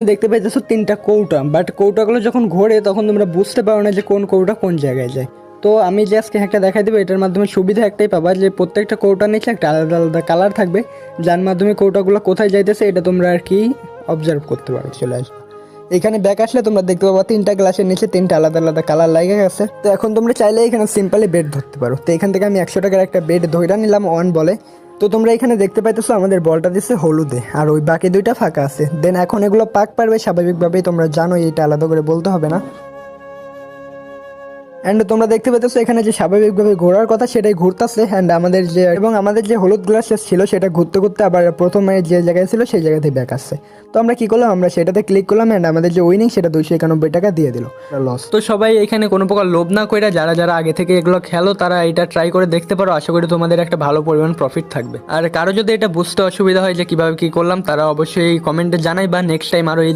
দেখতে পাইতেছো তিনটা কৌটা, বাট কৌটাগুলো যখন ঘোরে তখন তোমরা বুঝতে পারো না যে কোন কৌটা কোন জায়গায় যায়। তো আমি যে আজকে একটা দেখাই দেবো, এটার মাধ্যমে সুবিধা একটাই পাবা যে প্রত্যেকটা কৌটার নিচে একটা আলাদা আলাদা কালার থাকবে, যার মাধ্যমে কৌটাগুলো কোথায় যাইতেছে এটা তোমরা আর কি অবজার্ভ করতে পারো। চলে আসবে এখানে ব্যাক আসলে তোমরা দেখতে পাবা তিনটা গ্লাসের নিচে তিনটা আলাদা আলাদা কালার লাগে গেছে। তো এখন তোমরা চাইলে এখানে সিম্পলি বেড ধরতে পারো। তো এখান থেকে আমি 100 টাকার একটা বেড ধরে নিলাম অন বলে। তো তোমরা এখানে দেখতে পাইতেছো আমাদের বলটা দিচ্ছে হলুদে, আর ওই বাকি দুইটা ফাঁকা আছে। দেন এখন এগুলো পাক পারবে স্বাভাবিকভাবেই, তোমরা জানো এটা আলাদা করে বলতে হবে না। অ্যান্ড তোমরা দেখতে পেতেছো এখানে যে স্বাভাবিকভাবে ঘোরার কথা সেটাই ঘুরতেছে। অ্যান্ড আমাদের যে হলুদ গ্লাস ছিল সেটা ঘুরতে ঘুরতে আবার প্রথমে যে জায়গায় ছিল সেই জায়গাতেই ব্যাক আসছে। তো আমরা কি করলাম, আমরা সেটাতে ক্লিক করলাম অ্যান্ড আমাদের যে উইনিং সেটা 291 টাকা দিয়ে দিল লস। তো সবাই এখানে কোনো প্রকার লোভ না করে যারা যারা আগে থেকে এগুলো খেলো তারা এটা ট্রাই করে দেখতে পারো। আশা করি তোমাদের একটা ভালো পরিমাণ প্রফিট থাকবে। আর কারো যদি এটা বুঝতে অসুবিধা হয় যে কিভাবে কি করলাম, তারা অবশ্যই কমেন্টে জানাই বা নেক্সট টাইম আরো